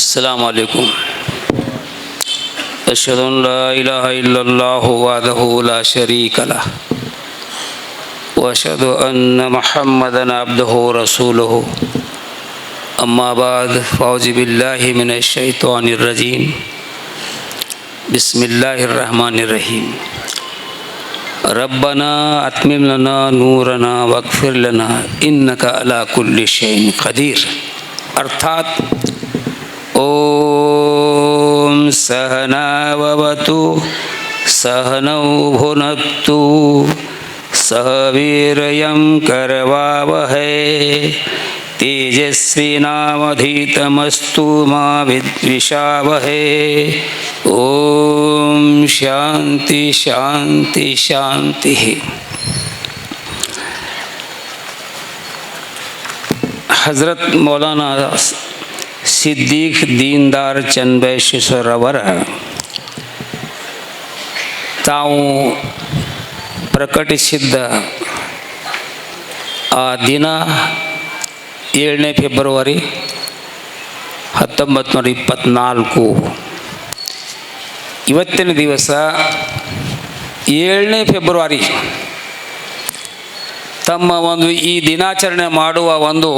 अस्सलामु अलैकुम। अशहदु अन ला इलाहा इल्लल्लाहु वहदहु ला शरीका लह व अशहदु अन्न मुहम्मदन अब्दुहु व रसूलुहु। अम्मा बाद फ़औज़ु बिल्लाहि मिनश शैतानिर रजीम। बिस्मिल्लाहिर रहमानिर रहीम। रब्बना अत्मिम लना नूरना वग़फ़िर लना इन्नका अला कुल्लि शैइन क़दीर। अर्थात ओम सहना ववतु सहनौ भुनक्तु सह वीर्यं करवावहै तेजस्विनावधीतमस्तु मा विद्विषावहै। ओम शांति शांति शांति। हज़रत मौलाना सिद्दीक दीनदार चन्बैश्वरवर ತಾವು ಪ್ರಕಟಿಸಿದ್ದ ಆ ದಿನ 7ನೇ ಫೆಬ್ರವರಿ 1924. ಇವತ್ತಿನ ದಿವಸ 7ನೇ ಫೆಬ್ರವರಿ ತಮ್ಮ ಒಂದು ಈ ದಿನಾಚರಣೆ ಮಾಡುವ ಒಂದು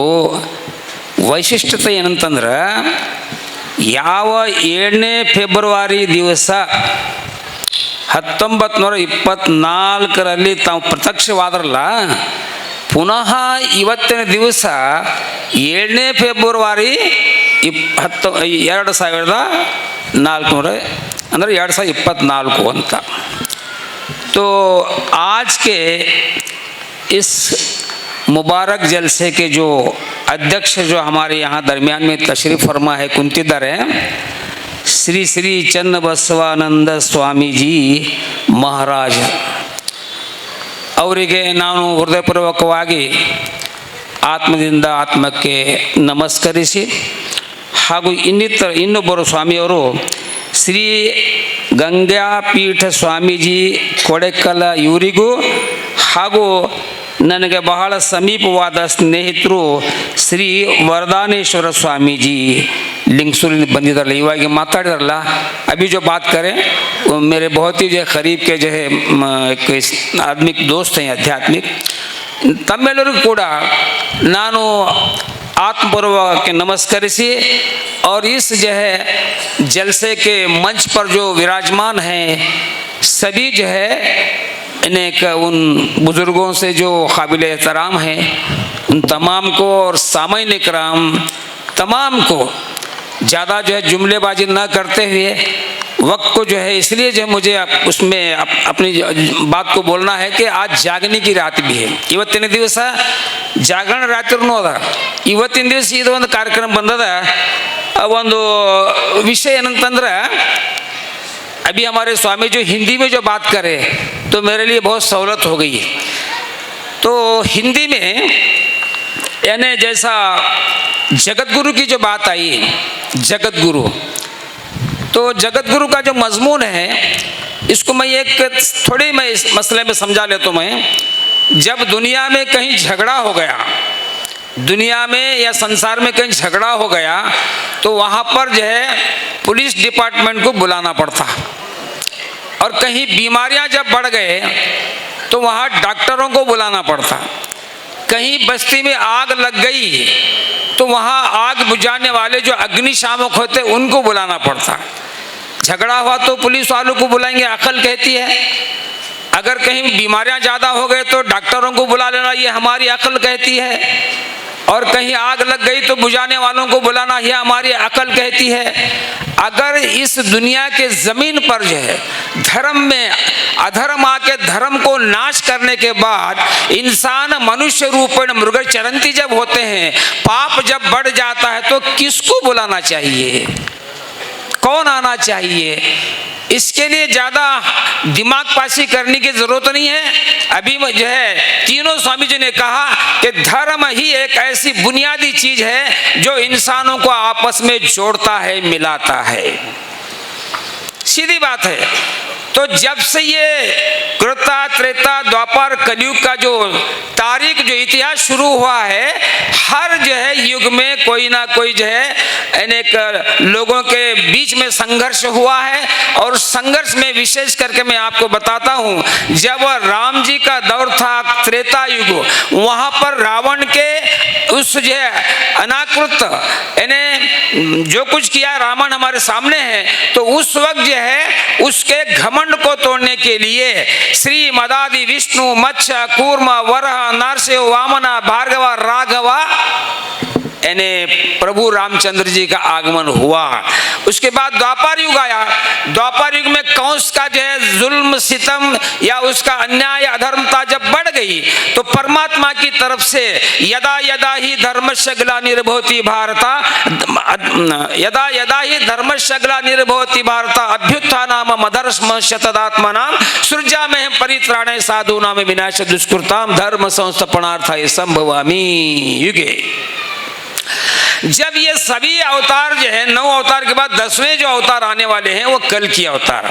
ವೈಶಿಷ್ಟ್ಯತೆ ಏನಂತಂದ್ರೆ, ಯಾವ 7ನೇ ಫೆಬ್ರವರಿ ದಿವಸ 1924ರಲ್ಲಿ ತಾವು ಪ್ರತ್ಯಕ್ಷವಾದ್ರಲ್ಲ, ಪುನಃ ಇವತ್ತಿನ ದಿವಸ 7ನೇ ಫೆಬ್ರವರಿ 2400 ಅಂದರೆ 2024 ಅಂತ. तो आज के इस मुबारक जलसे के जो अध्यक्ष जो हमारे यहाँ दरमियान में तशरीफ़ फरमा है कुंतिदारे श्री श्री ಚನ್ನಬಸವಾನಂದ ಸ್ವಾಮೀಜಿ ಮಹಾರಾಜ ಅವರಿಗೆ ನಾನು ಹೃದಯಪೂರ್ವಕವಾಗಿ ಆತ್ಮದಿಂದ ಆತ್ಮಕ್ಕೆ ನಮಸ್ಕರಿಸಿ, ಹಾಗೂ ಇನ್ನೊಬ್ಬರು ಸ್ವಾಮಿಯವರು ಶ್ರೀ ಗಂಗಾಪೀಠ ಸ್ವಾಮೀಜಿ ಕೊಡೆಕಲ ಇವರಿಗೂ, ಹಾಗೂ ನನಗೆ ಬಹಳ ಸಮೀಪವಾದ ಸ್ನೇಹಿತರು ಶ್ರೀ ವರದಾನೇಶ್ವರ ಸ್ವಾಮೀಜಿ लिंगसूरी बंदिदारಲ್ಲ, ಇವಾಗ ಮಾತಾಡಿದಾರಲ್ಲ, अभी जो बात करें वो मेरे बहुत ही जो करीब के जो है एक आदमिक दोस्त हैं आध्यात्मिक. तम्मेಲ್ಲರಿಗೂ ಕೂಡ ನಾನು आत्मपूर्वक नमस्करिसी और इस जो है जलसे के मंच पर जो विराजमान हैं सभी जो है इन्हें उन बुज़ुर्गों से जो काबिल एहतराम हैं उन तमाम को और सामाईन इकराम तमाम को ज़्यादा जो है जुमलेबाजी न करते हुए वक्त को जो है, इसलिए जो मुझे उसमें अपनी बात को बोलना है कि आज जागने की रात भी है. ಇವತ್ತಿನ ದಿವಸ ಜಾಗರಣ ರಾತ್ರಿನೂ ಅದ. ಇವತ್ತಿನ ದಿವಸ ಇದು ಒಂದು ಕಾರ್ಯಕ್ರಮ ಬಂದದ. ಒಂದು ವಿಷಯ ಏನಂತಂದ್ರೆ, अभी हमारे स्वामी जो हिंदी में जो बात करे तो मेरे लिए बहुत सहूलत हो गई है. तो हिंदी में यानी जैसा जगत गुरु की जो बात आई, जगत गुरु, तो जगत गुरु का जो मजमून है इसको मैं एक थोड़ी मैं इस मसले में समझा लेता हूँ. मैं जब दुनिया में कहीं झगड़ा हो गया, दुनिया में या संसार में कहीं झगड़ा हो गया तो वहाँ पर जो है पुलिस डिपार्टमेंट को बुलाना पड़ता, और कहीं बीमारियाँ जब बढ़ गए तो वहाँ डॉक्टरों को बुलाना पड़ता, कहीं बस्ती में आग लग गई तो वहाँ आग बुझाने वाले जो अग्निशामक होते उनको बुलाना पड़ता. झगड़ा हुआ तो पुलिस वालों को बुलाएंगे, अकल कहती है. अगर कहीं बीमारियां ज़्यादा हो गए तो डॉक्टरों को बुला लेना, ये हमारी अकल कहती है. और कहीं आग लग गई तो बुझाने वालों को बुलाना, यह हमारी अकल कहती है. अगर इस दुनिया के ज़मीन पर जो है धर्म में अधर्म आके धर्म को नाश करने के बाद इंसान मनुष्य रूप में मृग चरंती जब होते हैं, पाप जब बढ़ जाता है तो किसको बुलाना चाहिए, कौन आना चाहिए? इसके लिए ज़्यादा दिमाग पासी करने की ज़रूरत नहीं है. अभी जो है तीनों स्वामी जी ने कहा कि धर्म ही एक ऐसी बुनियादी चीज़ है जो इंसानों को आपस में जोड़ता है, मिलाता है. सीधी बात है. तो जब से ये कृता त्रेता द्वापर कलयुग का जो तारीख जो इतिहास शुरू हुआ है, हर जो है युग में कोई ना कोई जो है अनेक लोगों के बीच में संघर्ष हुआ है। और संघर्ष में विशेष करके मैं आपको बताता हूँ, जब राम जी का दौर था त्रेता युग, वहाँ पर रावण के उस जो है अनाकृत यानी जो कुछ किया रावण हमारे सामने है, तो उस वक्त जो है उसके घमंड को तोड़ने के लिए श्री मदादि विष्णु मत्स्य कूर्म वरह नरसिंह वामना भार्गवा राघवा यानी प्रभु रामचंद्र जी का आगमन हुआ। उसके बाद द्वापर युग आया। द्वापर युग में कंस का जो है जुल्म सितम या उसका अन्याय अधर्मता जब बढ़ गई, तो परमात्मा की तरफ से यदा यदा ही धर्मस्य ग्लानिर्भवति भारता, यदा यदा ही धर्मस्य ग्लानिर्भवति भारता अभ्युत्थानाम मदर्शम शतदात्मनाम सृजामहे परित्राणे साधूनाम विनाश दुष्कृताम धर्म संस्थापनार्थाय संभवामि युगे। जब ये सभी अवतार जो है 9 अवतार के बाद 10वें जो अवतार आने वाले हैं वो कल की अवतार।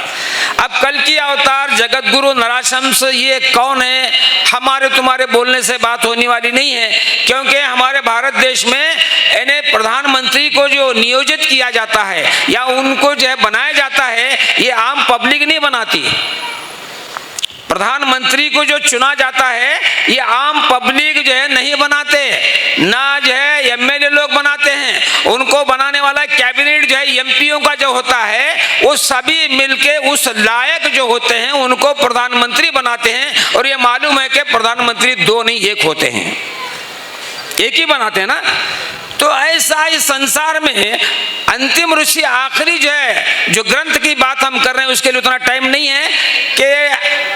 अब कल की अवतार जगत गुरु नराशंस ये कौन है, हमारे तुम्हारे बोलने से बात होने वाली नहीं है, क्योंकि हमारे भारत देश में यानी प्रधानमंत्री को जो नियोजित किया जाता है या उनको जो है बनाया जाता है, ये आम पब्लिक नहीं बनाती। प्रधानमंत्री को जो चुना जाता है ये आम पब्लिक जो है नहीं बनाते, ना जो है एमएलए लोग बनाते हैं। उनको बनाने वाला कैबिनेट जो है एमपीओ का जो होता है, वो सभी मिलके उस लायक जो होते हैं उनको प्रधानमंत्री बनाते हैं। और ये मालूम है कि प्रधानमंत्री 2 नहीं 1 होते हैं, एक ही बनाते हैं ना। तो ऐसा इस संसार में अंतिम ऋषि आखिरी जो है, जो ग्रंथ की बात हम कर रहे हैं उसके लिए उतना टाइम नहीं है कि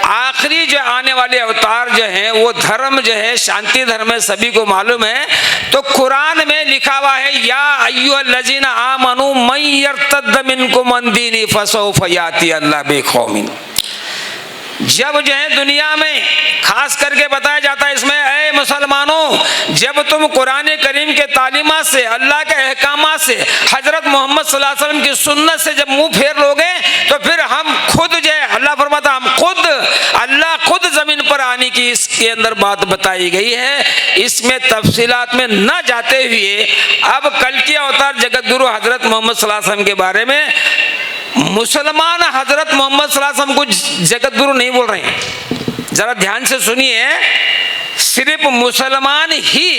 आखिरी जो आने वाले अवतार जो हैं वो धर्म जो है शांति धर्म है, सभी को मालूम है। तो कुरान में लिखा हुआ है या अय्युहल्लज़ीना आमनू मन यर्तद्द मिनकुम अन दीनी फसौफ याति अल्लाह बिक़ौमिन। जब जो है दुनिया में खास करके बताया जाता है इसमें, ऐ मुसलमानों, जब तुम कुरान करीम के तालीमात से, अल्लाह के अहकामात से, हजरत मोहम्मद सल्लल्लाहु अलैहि वसल्लम की सुन्नत से जब मुंह फेर लोगे, तो फिर हम खुद जो है, अल्लाह फरमाता हम खुद, अल्लाह खुद जमीन पर आने की इसके अंदर बात बताई गई है। इसमें तफसीलात में न जाते हुए अब कल की अवतार जगत गुरु हजरत मोहम्मद सल्लल्लाहु अलैहि वसल्लम के बारे में, मुसलमान हजरत मोहम्मद सल्लल्लाहु अलैहि वसल्लम को जगत गुरु नहीं बोल रहे हैं। जरा ध्यान से सुनिए, सिर्फ मुसलमान ही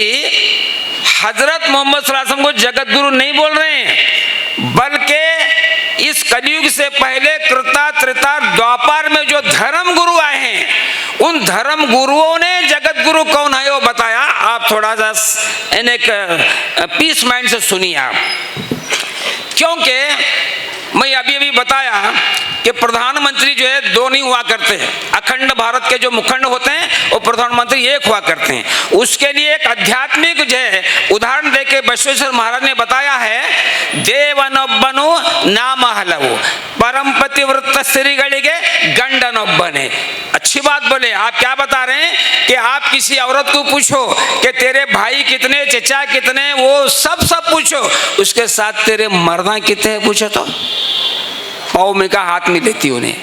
हजरत मोहम्मद सल्लल्लाहु अलैहि वसल्लम को जगत गुरु नहीं बोल रहे हैं, बल्कि इस कलयुग से पहले कृता त्रेता द्वापर में जो धर्म गुरु आए हैं, उन धर्म गुरुओं ने जगत गुरु कौन है वो बताया। आप थोड़ा सा पीस माइंड से सुनिए आप, क्योंकि मैं अभी अभी बताया कि प्रधानमंत्री जो है 2 नहीं हुआ करते हैं। अखंड भारत के जो मुखंड होते हैं वो प्रधानमंत्री 1 हुआ करते हैं। उसके लिए एक आध्यात्मिक जो है उदाहरण देके बसवेश्वर महाराज ने बताया है, देवनोब्बनु नाम हलवु परम पतिव्रत स्त्रीಗಳಿಗೆ गंडनोब्बने। अच्छी बात बोले। आप क्या बता रहे हैं कि आप किसी औरत को पूछो कि तेरे भाई कितने, चचा कितने, वो सब पूछो, उसके साथ तेरे मर्दा कितने पूछो तो पाँव में का हाथ में देती उन्हें।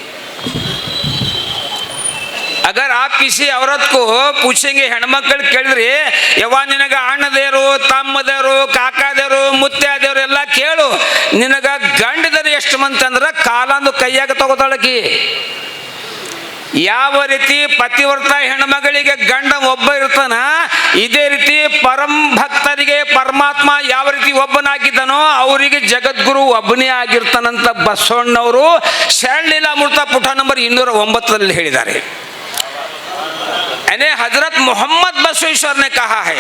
अगर आप किसी औरत को पूछेंगे ಹೆಣ್ಮಕ್ಕಳು ಕೇಳಿದ್ರೆ ಯವ್ವ ನಿನಗ ಅಣ್ಣದೇರು ತಮ್ಮದೇರು ಕಾಕಾದೇರು ಮುತ್ಯಾದೇರು ಎಲ್ಲ ಕೇಳು, ನಿನಗ ಗಂಡದರು ಎಷ್ಟು ಮಂದಿ ಅಂದ್ರೆ ಕಾಲಂದು ಕೈಯಾಗ ತಗೋತಾಳಕಿ। ಯಾವ ರೀತಿ ಪತಿವ್ರತ ಹೆಣ್ಮಗಳಿಗೆ ಗಂಡ ಒಬ್ಬ ಇರ್ತಾನ, ಇದೇ ರೀತಿ ಪರಂ ಭಕ್ತರಿಗೆ ಪರಮಾತ್ಮ ಯಾವ ರೀತಿ ಒಬ್ಬನಾಗಿದ್ದಾನೋ ಅವರಿಗೆ ಜಗದ್ಗುರು ಒಬ್ಬನೇ ಆಗಿರ್ತಾನಂತ ಬಸವಣ್ಣವರು ಶರಣಲೀಲಾಮೃತ ಪುಟ ನಂಬರ್ 209 ಹೇಳಿದ್ದಾರೆ। यानी हजरत मोहम्मद बसवेश्वर ने कहा है,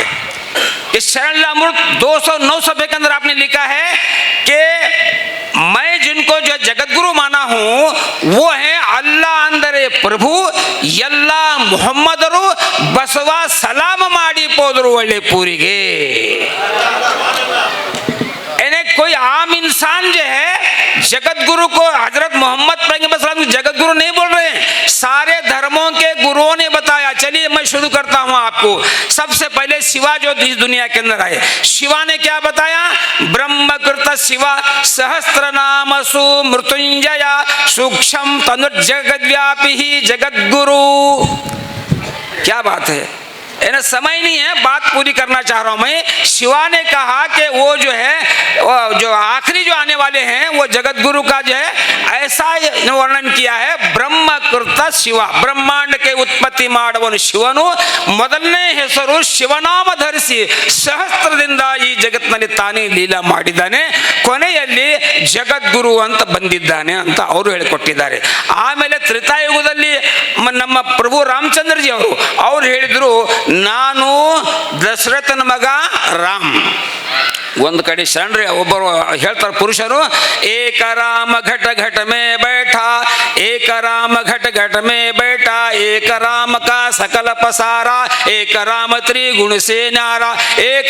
इस शरणललीलामृत 209 सफ़े के अंदर आपने लिखा है कि मैं जिनको जो जगत गुरु माना हूं वो है अल्लाह अंदर प्रभु यल्ला मोहम्मदरू बसवा सलाम माड़ी पोदरू ಒಳ್ಳೆ पूरीगे। कोई आम इंसान जो है जगत गुरु को हजरत मोहम्मद पैगंबर सल्लल्लाहु अलैहि वसल्लम जगत गुरु नहीं बोल रहे हैं, सारे धर्मों के गुरुओं ने बताया। चलिए चलिए मैं शुरू करता हूं आपको। सबसे पहले शिवा जो इस दुनिया के अंदर आए, शिवा ने क्या बताया? ब्रह्मकृत शिवा सहस्त्र नामसु मृत्युंजया सूक्ष्म तनुर्जगद्व्यापी जगद्गुरु। क्या बात है, इन्हें समय नहीं है, बात पूरी करना चाह रहा हूं मैं। शिवा ने कहा कि वो जो है, वो जो आखिरी जो आने वाले हैं वो जगत गुरु का जो है ऐसा वर्णन किया है। ब्रह्मकृत शिवा, ब्रह्मांड के उत्पत्ति ಮಾಡುವನು ಶಿವನು, ಮೊದಲನೇ ಹೆಸರು ಶಿವನಾಮ ಧರಿಸಿ ಸಹಸ್ರದಿಂದ ಈ ಜಗತ್ತಿನಲ್ಲಿ ತಾನೇ ಲೀಲಾ ಮಾಡಿದ್ದಾನೆ, ಕೊನೆಯಲ್ಲಿ ಜಗದ್ಗುರು ಅಂತ ಬಂದಿದ್ದಾನೆ ಅಂತ ಅವರು ಹೇಳಿಕೊಟ್ಟಿದ್ದಾರೆ. ಆಮೇಲೆ ತ್ರೇತಾಯುಗದಲ್ಲಿ ನಮ್ಮ ಪ್ರಭು ರಾಮಚಂದ್ರಜಿ ಅವರು ಹೇಳಿದ್ರು, ನಾನು ದಶರಥನ ಮಗ ರಾಮ್. ಒಂದು ಕಡೆ ಶರಣರು ಒಬ್ಬರು ಹೇಳ್ತಾರೆ ಪುರುಷರು, ಏಕ ರಾಮ ಘಟ ಘಟ ಮೇ बैठा, एक राम घट घट में बैठा, एक राम का सकल पसारा, एक राम त्रिगुण से न्यारा, एक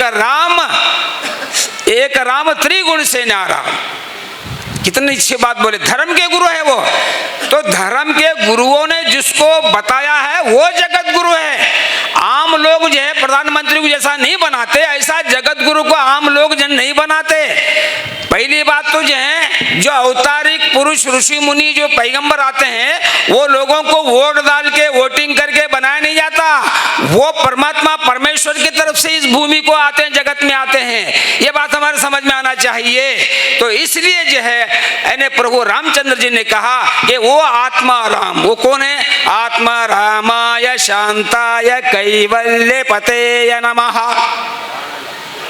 राम त्रिगुण से न्यारा. कितनी अच्छी बात बोले. धर्म के गुरु है वो, तो धर्म के गुरुओं ने जिसको बताया है वो जगत गुरु है. आम लोग जो है प्रधानमंत्री को जैसा नहीं बनाते, ऐसा जगत गुरु को आम लोग जन नहीं बनाते. पहली बात तो जो है, जो अवतारिक पुरुष ऋषि मुनि जो पैगंबर आते हैं वो लोगों को वोट डाल के वोटिंग करके बनाया नहीं जाता. वो परमात्मा परमेश्वर की तरफ से इस भूमि को आते हैं, जगत में आते हैं. ये बात हमारे समझ में आना चाहिए. तो इसलिए जो है प्रभु रामचंद्र जी ने कहा कि वो आत्मा राम, वो कौन है? आत्मा रामाय शांताय कैवल्य पतेय नमः.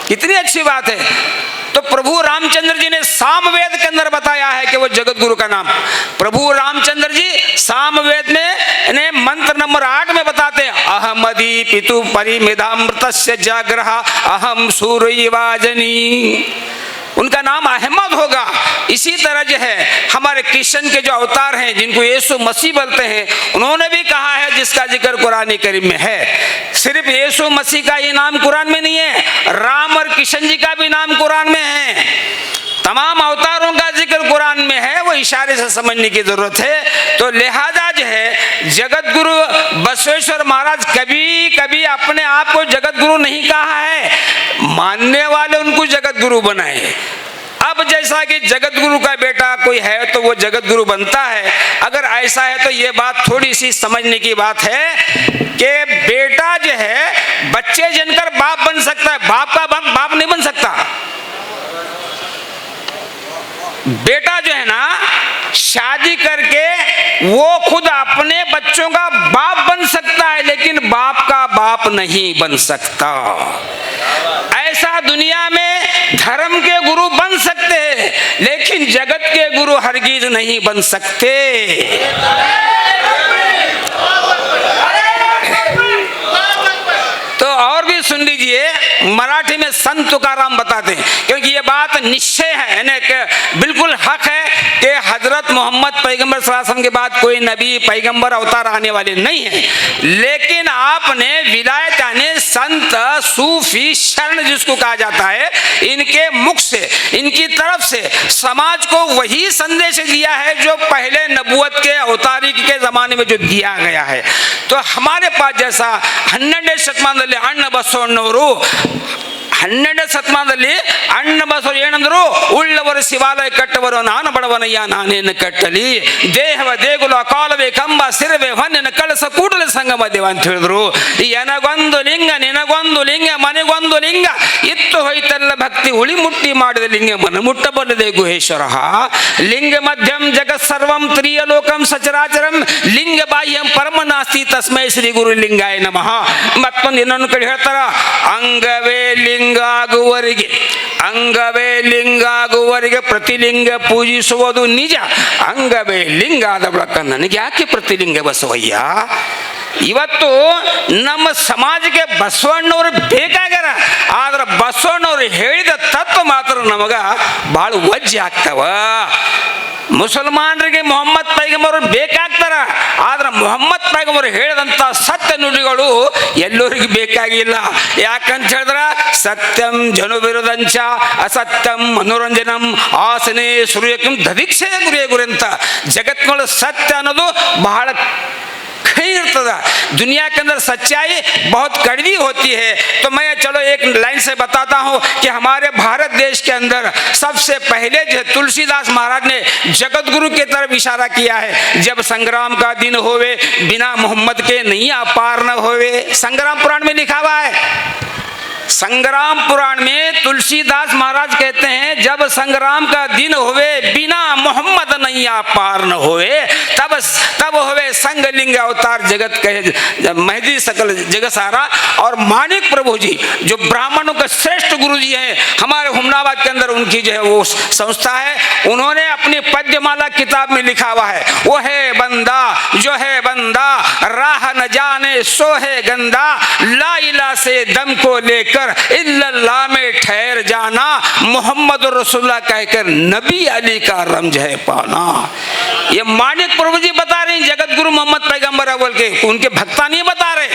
कितनी अच्छी बात है. तो प्रभु रामचंद्र जी ने सामवेद के अंदर बताया है कि वो जगत गुरु का नाम. प्रभु रामचंद्र जी सामवेद में मंत्र नंबर 8 में बताते हैं, अहमदि पितु परिमिदामृतस्य जाग्रह अहम सूर्यवाजनी. उनका नाम अहमद होगा. इसी तरह जो है हमारे कृष्ण के जो अवतार हैं जिनको यीशु मसीह बोलते हैं, उन्होंने भी कहा है, जिसका जिक्र कुरान करीम में है. सिर्फ यीशु मसीह का ये नाम कुरान में नहीं है, राम और कृष्ण जी का भी नाम कुरान में है. तमाम अवतारों का जिक्र कुरान में है, वो इशारे से समझने की जरूरत है. तो लिहाजा जो है जगत गुरु बसवेश्वर महाराज कभी कभी अपने आप को जगत गुरु नहीं कहा है, मानने वाले उनको जगत गुरु बनाए. अब जैसा कि जगत गुरु का बेटा कोई है तो वो जगत गुरु बनता है. अगर ऐसा है तो ये बात थोड़ी सी समझने की बात है कि बेटा जो है बच्चे जनकर बाप बन सकता है, बाप का बाप नहीं बन सकता. बेटा जो है ना शादी करके वो खुद अपने बच्चों का बाप बन सकता है, लेकिन बाप का बाप नहीं बन सकता. ऐसा दुनिया में धर्म के गुरु बन सकते हैं, लेकिन जगत के गुरु हरगिज नहीं बन सकते. तो और भी सुन लीजिए, मराठी में संत तुकाराम बताते हैं, क्योंकि ये बात निश्चय है, बिल्कुल हक है कि हजरत मोहम्मद पैगंबर सल्लल्लाहु अलैहि वसल्लम के बाद कोई नबी पैगंबर अवतार आने वाले नहीं है. लेकिन आपने विलायत यानी संत सूफी शरण जिसको कहा जाता है, इनके मुख से, इनकी तरफ से समाज को वही संदेश दिया है जो पहले नबूवत के अवतारिक के जमाने में जो दिया गया है. तो हमारे पास जैसा 12ನೇ ಶತಮಾನದಲ್ಲಿ ಅಣ್ಣ ಬಸವಣ್ಣವರು 12ನೇ ಶತಮಾನದಲ್ಲಿ ಅಣ್ಣ ಬಸವರು ಏನಂದ್ರು, ಉಳ್ಳವರು ಶಿವಾಲಯ ಕಟ್ಟವರು ನಾನು ಬಡವನಯ್ಯ ನಾನೇನು ಕಟ್ಟಲಿ, ದೇಹವ ದೇಗುಲ ಕಾಲವೇ ಕಂಬ ಸಿರವೇ ಹೊನ್ನಿನ ಕಳಸ ಕೂಡಲ ಸಂಗಮ ದೇವ ಅಂತ ಹೇಳಿದ್ರು. ಎನಗೊಂದು ಲಿಂಗ ನಿನಗೊಂದು ಲಿಂಗ ಮನೆಗೊಂದು ಲಿಂಗ ಇತ್ತು ಹೋಯ್ತಲ್ಲ ಭಕ್ತಿ ಉಳಿ ಮುಟ್ಟಿ ಮಾಡಿದ ಲಿಂಗ ಮನ ಮುಟ್ಟಬಲ್ಲದೆ ಗುಹೇಶ್ವರ. ಲಿಂಗ ಮಧ್ಯಂ ಜಗತ್ ಸರ್ವಂ ತ್ರಿಯಲೋಕಂ ಸಚರಾಚರಂ ಲಿಂಗ ಬಾಹ್ಯಂ ಪರಮ ನಾಸ್ತಿ ತಸ್ಮೈ ಶ್ರೀ ಗುರು ಲಿಂಗಾಯ ನಮಃ. ಮತ್ತೊಂದು ಇನ್ನೊಂದು ಕಡೆ ಹೇಳ್ತಾರ, ಅಂಗವೇ ಲಿಂಗಾಗುವವರಿಗೆ ಪ್ರತಿಲಿಂಗ ಪೂಜಿಸುವುದು ನಿಜ, ಅಂಗವೇ ಲಿಂಗ ಆದ ಬಳಿಕ ನನಗೆ ಯಾಕೆ ಪ್ರತಿಲಿಂಗ ಬಸವಯ್ಯ. ಇವತ್ತು ನಮ್ಮ ಸಮಾಜಕ್ಕೆ ಬಸವಣ್ಣವರು ಬೇಕಾಗ್ಯಾರ, ಆದ್ರೆ ಬಸವಣ್ಣವರು ಹೇಳಿದ ತತ್ವ ಮಾತ್ರ ನಮಗ ಬಹಳ ವಜ್ಜೆ ಆಗ್ತಾವ. ಮುಸಲ್ಮಾನರಿಗೆ ಮೊಹಮ್ಮದ್ ಪೈಗಂಬರ್ ಬೇಕಾಗ್ತಾರ, ಆದ್ರೆ ಮೊಹಮ್ಮದ್ ಪೈಗಂಬರ್ ಹೇಳಿದಂತ ಸತ್ಯ ನುಡಿಗಳು ಎಲ್ಲರಿಗೂ ಬೇಕಾಗಿಲ್ಲ. ಯಾಕಂತ ಹೇಳಿದ್ರ ಸತ್ಯಂ ಜನು ವಿರುದಂಚ ಅಸತ್ಯಂ ಮನೋರಂಜನಂ ಆಸನೆ ಸೂರ್ಯಕಂ ದದೀಕ್ಷೆ ಗುರೇ ಗುರಿ ಅಂತ ಜಗತ್ತಿನೊಳಗೆ ಸತ್ಯ ಅನ್ನೋದು ಬಹಳ कहीं इರ್ತदा। दुनिया के अंदर सच्चाई बहुत कड़वी होती है। तो मैं चलो एक लाइन से बताता हूँ कि हमारे भारत देश के अंदर सबसे पहले जो तुलसीदास महाराज ने जगत गुरु की तरफ इशारा किया है, जब संग्राम का दिन होवे बिना मोहम्मद के नैया पार न होवे। संग्राम पुराण में लिखा हुआ है। संग्राम पुराण में तुलसीदास महाराज कहते हैं, जब संग्राम का दिन होवे बिना मोहम्मद नैया पार न होवे, तब होवे संगलिंग अवतार जगत कहे महदी सकल जगत सारा। और मानिक प्रभु जी जो ब्राह्मणों के श्रेष्ठ गुरु जी हैं, हमारे हुमनाबाद के अंदर उनकी जो है वो संस्था है, उन्होंने अपनी पद्यमाला किताब में लिखा हुआ है, वो है बंदा जो है बंदा राह न जाने सो है गंदा, ला इला से दम को लेकर इल्लल्लाह में ठहर जाना, मोहम्मद रसूलुल्लाह कहकर नबी अली का रमज है पाना। ये मानिक प्रभु जी बता रहे हैं, जगत गुरु मोहम्मद पैगंबर अव्वल के, उनके भक्ता नहीं बता रहे।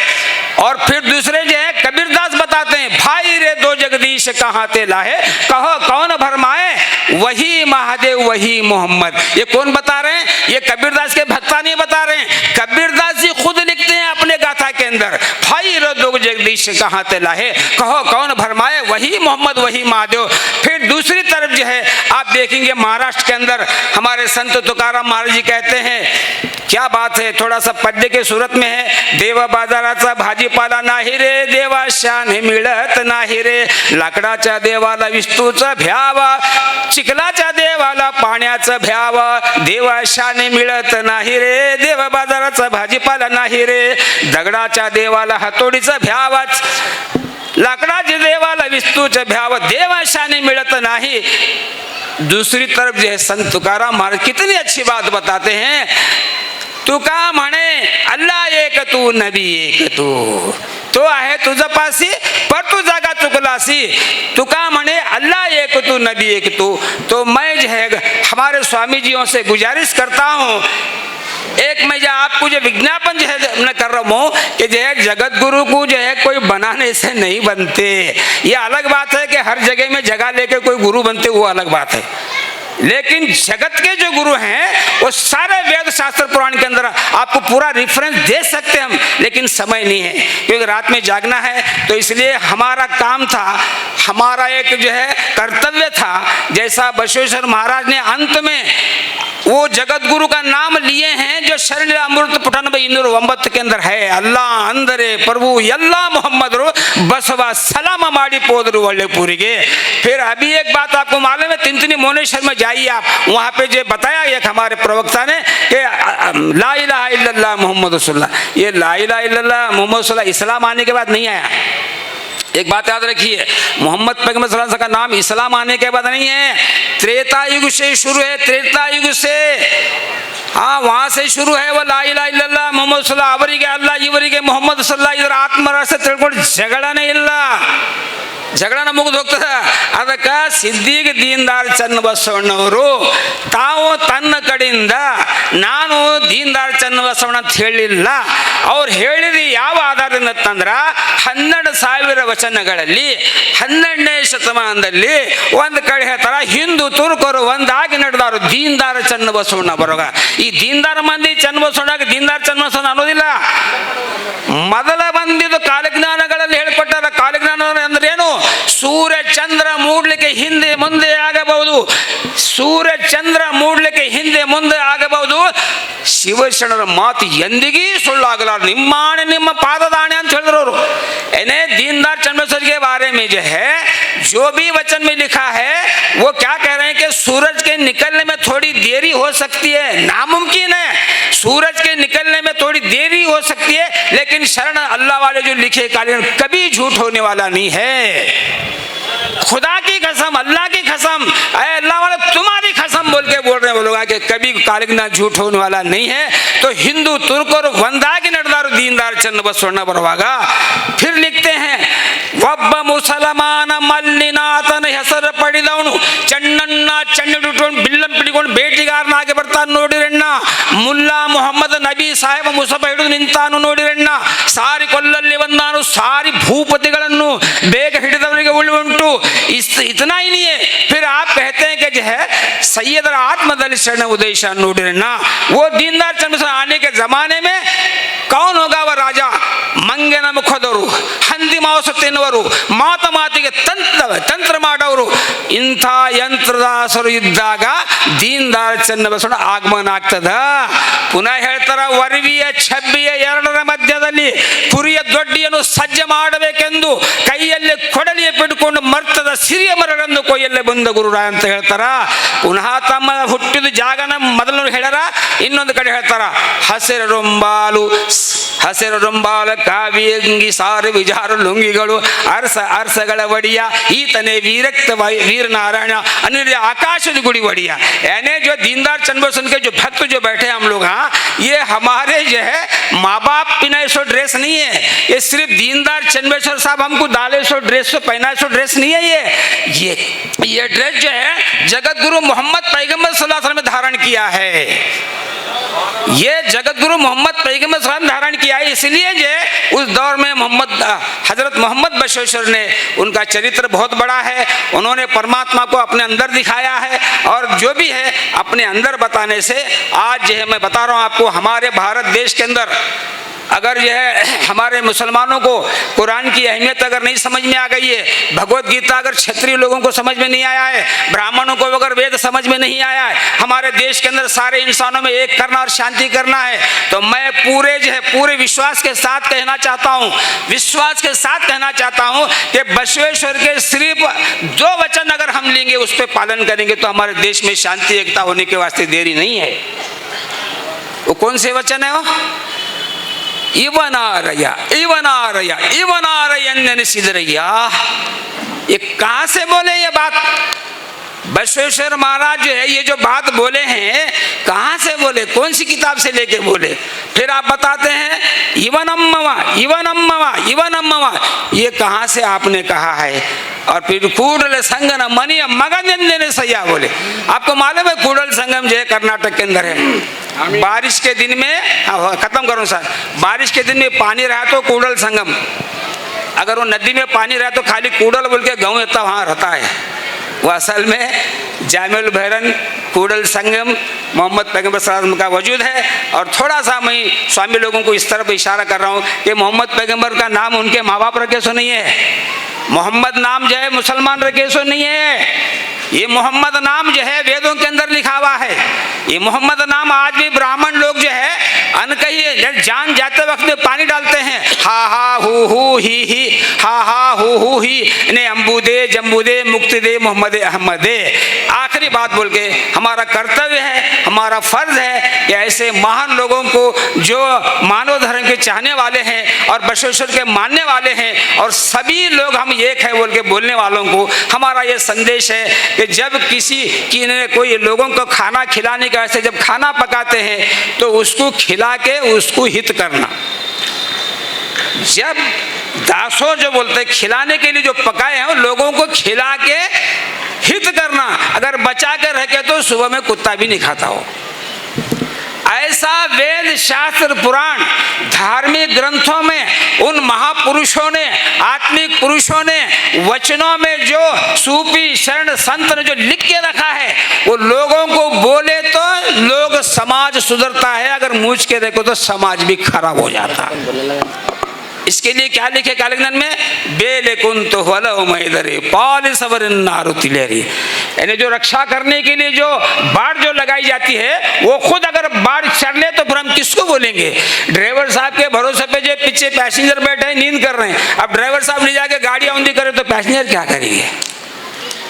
और फिर दूसरे जो है कबीरदास बताते हैं, भाई रे दो जगदीश कहाँ ते लाहे, कहो कौन भरमाए, वही महादेव वही मोहम्मद। ये कौन बता रहे हैं? ये कबीरदास के भक्ता नहीं बता रहे हैं। कबीरदास जी खुद लिखते हैं अपने गाथा के अंदर, भाई रे दो जगदीश कहाँ ते लाहे, कहो कौन भरमाए, वही मोहम्मद वही महादेव। फिर दूसरी तरफ जो है आप देखेंगे महाराष्ट्र के अंदर हमारे संत तुकाराम महाराज जी कहते हैं, क्या बात है, थोड़ा सा पद्य के सूरत में है, देवा बाजाराचा भाजीपाला नाही रे, देवा शान मिळत नाही रे, लाकडाच्या देवाला विस्तूचा भ्यावा, चिखलाच्या देवाला पाण्याचा भ्यावा, देवा शान मिळत नाही रे, देवा बाजाराचा भाजीपाला नाही रे, दगडाच्या देवाला हातोडीचा भ्यावाच, लाकडाच्या देवाला विस्तूचा भ्यावा, देवा शान मिळत नाही। दूसरी तरफ जो है संत तुकाराम महाराज कितनी अच्छी बात बताते हैं, तुका म्हणे अल्लाह एक तू नबी एक तू, तो आहे तुझ पासी पर तू जागा चुकलासी, तुका म्हणे अल्लाह एक तू नबी एक तू। तो मैं जो है हमारे स्वामी जियों से गुजारिश करता हूँ, एक मैं जो आपको जो विज्ञापन जो है मैं कर रहा हूँ कि जो है जगत गुरु को जो है कोई बनाने से नहीं बनते। ये अलग बात है कि हर जगह में जगह लेके कोई गुरु बनते, वो अलग बात है, लेकिन जगत के जो गुरु हैं वो सारे वेद शास्त्र पुराण के अंदर आपको पूरा रेफरेंस दे सकते हैं हम, लेकिन समय नहीं है क्योंकि रात में जागना है। तो इसलिए हमारा काम था, हमारा एक जो है कर्तव्य था, जैसा बसवेश्वर महाराज ने अंत में वो जगत गुरु का नाम लिए हैं जो शरण अमृत पुटन इंदुर के अंदर है, अल्लाह अंदरे प्रभु यल्ला मोहम्मद रो बसवा सलाम माड़ी पोदरू वल्ले पूरी के। फिर अभी एक बात आपको मालूम है, तिनतिनी मोनेश्वर में जाइए आप, वहाँ पे जो बताया एक हमारे प्रवक्ता ने कि ला इलाहा इल्लल्लाह मोहम्मद रसूलुल्लाह, ये ला इलाहा इल्लल्लाह मोहम्मद रसूलुल्लाह इस्लाम आने के बाद नहीं आया। एक बात याद रखिए, मोहम्मद पैगंबर सल्लल्लाहु अलैहि वसल्लम का नाम इस्लाम आने के बाद नहीं है, त्रेता युग से शुरू है, त्रेता युग से, हाँ वहाँ से शुरू है वो ला इलाहा इल्लल्लाह मोहम्मद रसूलुल्लाह, ಅವರಿಗೆ ಅಲ್ಲ ಇವರಿಗೆ ಮೊಹಮ್ಮದ್ ರಸೂಲುಲ್ಲಾಹ ಇದರ ಆತ್ಮರಹಸ್ಯ ತಿಳ್ಕೊಂಡು ಜಗಳನೇ ಇಲ್ಲ, ಜಗಳನ ಮುಗಿದು ಹೋಗ್ತದೆ। ಅದಕ್ಕೆ ಸಿದ್ದಿಗೆ ದೀನ್ದಾರ್ ಚನ್ನಬಸವಣ್ಣವರು ತಾವು ತನ್ನ ಕಡೆಯಿಂದ ನಾನು ದೀನ್ದಾರ್ ಚನ್ನಬಸವಣ್ಣ ಅಂತ ಹೇಳಿಲ್ಲ, ಅವ್ರು ಹೇಳಿದ ಯಾವ ಆಧಾರದಿಂದ ತಂದ್ರ 12,000 ವಚನಗಳಲ್ಲಿ 12ನೇ ಶತಮಾನದಲ್ಲಿ ಒಂದು ಕಡೆ ಹೇಳ್ತಾರ, ಹಿಂದೂ ತುರ್ಕರು ಒಂದಾಗಿ ನಡೆದಾರು ದೀನ್ದಾರ ಚನ್ನಬಸವಣ್ಣ ಬರೋಗ। ಈ ದೀನ್ದಾರ ಮಂದಿ ಚನ್ನಬಸವಣ್ಣಗೆ ದೀನ್ದಾರ್ ಚನ್ನಬಸವಣ್ಣ ಅನ್ನೋದಿಲ್ಲ, ಮೊದಲ ಬಂದಿದ್ದು ಕಾಲಜ್ಞಾನಗಳಲ್ಲಿ ಹೇಳ್ಕೊಟ್ಟಾರ। ಕಾಲಜ್ಞಾನ ಅಂದ್ರೆ ಏನು? ಸೂರ್ಯ ಚಂದ್ರ ಮೂಡ್ಲಿಕ್ಕೆ ಹಿಂದೆ ಮುಂದೆ ಆಗಬಹುದು, ಸೂರ್ಯ ಚಂದ್ರ ಮೂಡ್ಲಿಕ್ಕೆ ಹಿಂದೆ ಮುಂದೆ ಆಗಬಹುದು, ಶಿವಶರಣರ ಮಾತು ಎಂದಿಗೂ ಸುಳ್ಳಾಗಲಾರ, ನಿಮ್ಮಾಣೆ ನಿಮ್ಮ ಪಾದದಾಣೆ ಅಂತ ಹೇಳಿದ್ರು ಅವರು। यानी दीनदार चन्मेश्वर के बारे में जो है जो भी वचन में लिखा है वो क्या कह रहे हैं कि सूरज के निकलने में थोड़ी देरी हो सकती है, नामुमकिन है, सूरज के निकलने में थोड़ी देरी हो सकती है, लेकिन शरण अल्लाह वाले जो लिखे कालीन कभी झूठ होने वाला नहीं है। खुदा की कसम, अल्लाह की कसम, अल्लाह वाले तुम्हारी कसम बोल के बोल रहे हैं वो लोग कि कभी कालिग्ना झूठ होने वाला नहीं है। तो हिंदू तुर्क और वंदागी नडदार दीनदार चन्नबसवಣ್ಣ ಬರುವಾಗ फिर लिखते हैं, ಒಬ್ಬ ಮುಸಲ್ಮಾನ ಮಲ್ಲಿನಾಥನ ಹೆಸರು ಪಡೆದವನು ಚಣ್ಣಣ್ಣ ಚಣ್ಣಿಡುಕೊಂಡು ಬಿಲ್ಲಂ ಪಿಡಿಕೊಂಡು ಬೇಟೆಗಾರನಾಗಿ ಬರ್ತಾನೆ ನೋಡಿರಣ್ಣ। ಮುಲ್ಲಾ ಮೊಹಮ್ಮದ್ ನಬಿ ಸಾಹೇಬ ಮುಸಫ ಹಿಡಿದು ನಿಂತಾನು ನೋಡಿರಣ್ಣ. ಸಾರಿ ಕೊಲ್ಲಲ್ಲಿ ಬಂದಾನು, ಸಾರಿ ಭೂಪತಿಗಳನ್ನು ಬೇಗ ಹಿಡಿದವರಿಗೆ ಉಳಿವುಂಟು. इतना ही नहीं है, फिर आप कहते हैं कि जो है सैयदर आत्मदर्शन उद्देश्य नोडिरना. वो दीनदार चंद आने के जमाने में कौन होगा वह राजा? ಮಂಗನ ಮುಖದವರು, ಹಂದಿ ಮಾಂಸ ತಿನ್ನುವರು, ಮಾತಿಗೆ ತಂತ್ರ ಮಾಡೋರು. ಇಂಥ ಯಂತ್ರದಾಸರು ಇದ್ದಾಗ ದೀನದಾರ್ ಚನ್ನಬಸವಣ್ಣ ಆಗಮನ ಆಗ್ತದ. ಪುನಃ ಹೇಳ್ತಾರ, ವರವಿಯ ಛಬ್ಬಿಯ ಎರಡರ ಮಧ್ಯದಲ್ಲಿ ಕುರಿಯ ದೊಡ್ಡಿಯನ್ನು ಸಜ್ಜ ಮಾಡಬೇಕೆಂದು ಕೈಯಲ್ಲಿ ಕೊಡಲಿಯ ಬಿಡ್ಕೊಂಡು ಮರ್ತದ ಸಿರಿಯ ಮರಗಳನ್ನು ಕೊಯ್ಯಲ್ಲೇ ಬಂದ ಗುರುರಾಯ ಅಂತ ಹೇಳ್ತಾರ. ಪುನಃ ತಮ್ಮ ಹುಟ್ಟಿದ ಜಾಗನ ಮೊದಲು ಹೇಳ್ಯಾರ. ಇನ್ನೊಂದು ಕಡೆ ಹೇಳ್ತಾರ, ಹಸಿರು ರುಂಬಾಲ ಕಾವಿಯಂಗಿ ಸಾರು ವಿಜಾರು ಲುಂಗಿಗಳು ಅರಸಗಳ ಒಡಿಯ ಈತನೇ वीर नारायण अनिल आकाश गुड़ी बढ़िया. यानी जो दीनदार चंद बसवन के जो भक्त जो बैठे हम लोग, हाँ, ये हमारे जो है माँ बाप पिनाए सो ड्रेस नहीं है. ये सिर्फ दीनदार चंदेश्वर साहब हमको डाले सो ड्रेस सो पहना सो ड्रेस नहीं है. ये ड्रेस जो है जगत गुरु मोहम्मद पैगंबर सल्लल्लाहु अलैहि वसल्लम ने धारण किया है. ये जगत गुरु मोहम्मद पैगंबर सल्लल्लाहु अलैहि वसल्लम धारण किया है. इसलिए जो उस दौर में हजरत मोहम्मद बशेश्वर ने, उनका चरित्र बहुत बड़ा है. उन्होंने परमात्मा को अपने अंदर दिखाया है और जो भी है अपने अंदर बताने से आज जो है मैं बता रहा हूँ आपको, हमारे भारत देश के अंदर अगर यह हमारे मुसलमानों को कुरान की अहमियत अगर नहीं समझ में आ गई है, भगवत गीता अगर क्षेत्रीय लोगों को समझ में नहीं आया है, ब्राह्मणों को अगर वेद समझ में नहीं आया है, हमारे देश के अंदर सारे इंसानों में एक करना और शांति करना है, तो मैं पूरे विश्वास के साथ कहना चाहता हूँ कि बसवेश्वर के सिर्फ 2 वचन अगर हम लेंगे, उस पर पालन करेंगे, तो हमारे देश में शांति एकता होने के वास्ते देरी नहीं है. वो कौन से वचन है? वो ಇವನಾರಯ್ಯ. ये कहाँ से बोले ये बात? बसवेश्वर महाराज जो है ये जो बात बोले हैं, कहाँ से बोले, कौन सी किताब से लेके बोले? फिर आप बताते हैं इवनम्मवा, ये कहाँ से आपने कहा है? और फिर कूडल संगम मनी मगन सैया बोले. आपको मालूम है कूडल संगम जो है कर्नाटक के अंदर है. बारिश के दिन में, खत्म करूँ सर, बारिश के दिन में पानी रहा तो कूडल संगम, अगर वो नदी में पानी रहा तो खाली कूडल बोल के गाँव इतना वहाँ रहता है. वो असल में जामिल भैरन कूडल संगम मोहम्मद पैगंबर सल्लल्लाहु अलैहि वसल्लम का वजूद है. और थोड़ा सा मैं स्वामी लोगों को इस तरफ इशारा कर रहा हूँ कि मोहम्मद पैगंबर का नाम उनके माँ बाप रखे सो नहीं है. मोहम्मद नाम जो है मुसलमान रखे सो नहीं है. ये मोहम्मद नाम जो है वेदों के अंदर लिखा हुआ है. ये मोहम्मद नाम आज भी ब्राह्मण लोग जो है अनकही जान जाते वक्त में पानी डालते हैं, हा हा हु ही हा हा हु ही ने अम्बुदे जम्बुदे मुक्ति दे मोहम्मद अहमदे. आखिरी बात बोल के हमारा कर्तव्य है, हमारा फर्ज है कि ऐसे महान लोगों को जो मानव धर्म के चाहने वाले हैं और बसवेश्वर के मानने वाले हैं और सभी लोग हम एक है बोल के बोलने वालों को हमारा ये संदेश है कि जब किसी की ने कोई लोगों को खाना खिलाने का ऐसे जब खाना पकाते हैं तो उसको खिला के उसको हित करना. जब दासो जो बोलते खिलाने के लिए जो पकाए हैं लोगों को खिला के हित करना. अगर बचा के रह के तो सुबह में कुत्ता भी नहीं खाता हो. ऐसा वेद शास्त्र पुराण धार्मिक ग्रंथों में उन महापुरुषों ने, आत्मिक पुरुषों ने वचनों में जो सूफी शरण संत ने जो लिख के रखा है, वो लोगों को बोले तो लोग समाज सुधरता है, अगर मूझ के देखो तो समाज भी खराब हो जाता है. इसके लिए क्या लिखे कालिग्नन में? बेले कुंत वलो मैदरे पाल सवरन्नारु तिलेरी. यानी जो रक्षा करने के लिए जो बाड़ जो लगाई जाती है वो खुद अगर बाड़ चढ़ ले तो फिर हम किसको बोलेंगे? ड्राइवर साहब के भरोसे पे जो पीछे पैसेंजर बैठे हैं नींद कर रहे हैं, अब ड्राइवर साहब ले जाके गाड़ी औंधी करे तो पैसेंजर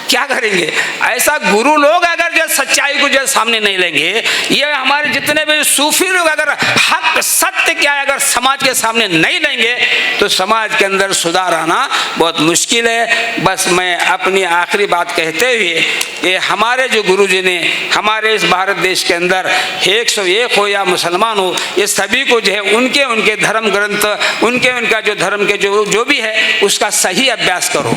क्या करेंगे? ऐसा गुरु लोग अगर जो सच्चाई को जो सामने नहीं लेंगे, ये हमारे जितने भी सूफी लोग अगर हक सत्य क्या है अगर समाज के सामने नहीं लेंगे तो समाज के अंदर सुधार आना बहुत मुश्किल है. बस मैं अपनी आखिरी बात कहते हुए ये हमारे जो गुरुजी ने हमारे इस भारत देश के अंदर 101 हो या मुसलमान हो, ये सभी को जो है उनके धर्म ग्रंथ उनका जो धर्म के जो भी है उसका सही अभ्यास करो,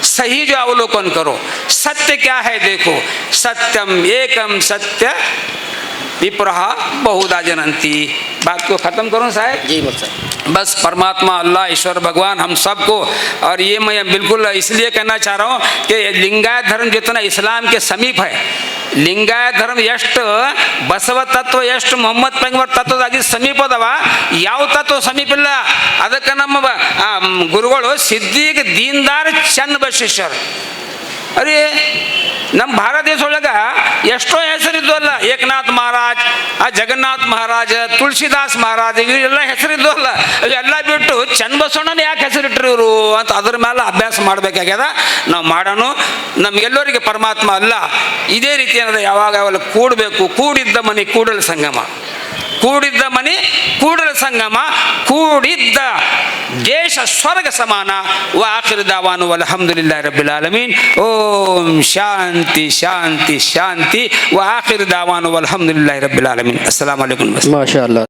सही जो अवलोकन करो. सत्य क्या है देखो, सत्यम एकम सत्य विप्रह बहुधा जनंती। बात को ख़त्म करूँ साहब? जी मुझसे बस परमात्मा अल्लाह ईश्वर भगवान हम सबको, और ये मैं बिल्कुल इसलिए कहना चाह रहा हूँ कि लिंगायत धर्म जितना इस्लाम के समीप है, ಲಿಂಗಾಯತ ಧರ್ಮ ಎಷ್ಟು ಬಸವ ತತ್ವ ಎಷ್ಟು ಮೊಹಮ್ಮದ್ ಪೈಗಂಬರ್ ತತ್ವದಾಗಿ ಸಮೀಪ ಅದಾವ, ಯಾವ ತತ್ವ ಸಮೀಪ ಇಲ್ಲ. ಅದಕ್ಕೆ ನಮ್ಮ ಗುರುಗಳು ಸಿದ್ದಿಗೆ ದೀನ್ದಾರ್ ಚಂದ್ ಬಸವೇಶ್ವರ್ ಅರೇ ನಮ್ಮ ಭಾರತ ದೇಶ ಒಳಗೆ ಎಷ್ಟೋ ಹೆಸರಿದ್ದು ಅಲ್ಲ, ಏಕನಾಥ್ ಮಹಾರಾಜ್, ಜಗನ್ನಾಥ್ ಮಹಾರಾಜ, ತುಳಸಿದಾಸ್ ಮಹಾರಾಜ, ಇವರೆಲ್ಲ ಹೆಸರಿದ್ದು ಅಲ್ಲ. ಇವೆಲ್ಲ ಬಿಟ್ಟು ಚನ್ನಬಸವಣ್ಣನ ಯಾಕೆ ಹೆಸರಿಟ್ಟರು ಇವರು ಅಂತ ಅದ್ರ ಮೇಲೆ ಅಭ್ಯಾಸ ಮಾಡಬೇಕಾಗ್ಯದ. ನಾವು ಮಾಡೋಣ. ನಮಗೆಲ್ಲರಿಗೆ ಪರಮಾತ್ಮ ಅಲ್ಲ ಇದೇ ರೀತಿ ಏನಾದ್ರೆ ಯಾವಾಗ ಯಾವಾಗ ಕೂಡಬೇಕು, ಕೂಡಿದ್ದ ಮನೆ ಕೂಡಲ ಸಂಗಮ, ಕೂಡಿದ್ದ ಮನೆ ಕೂಡಲ ಸಂಗಮ, ಕೂಡಿದ್ದ ದೇಶ ಸ್ವರ್ಗ ಸಮಾನ. ವಾಖಿರ್ ದಾವಾನು ಅಲ್ಹಮ್ದುಲಿಲ್ಲಾಹಿ ರಬ್ಬಿಲ್ ಆಲಮೀನ್. ಓಂ ಶಾಂತಿ ಶಾಂತಿ ಶಾಂತಿ. ವಾಖಿರ್ ದಾವಾನು ಅಲ್ಹಮ್ದುಲಿಲ್ಲಾಹಿ ರಬ್ಬಿಲ್ ಆಲಮೀನ್. ಅಸ್ಸಲಾಮು ಅಲೈಕುಂ. ಮಾಶಾ ಅಲ್ಲಾ.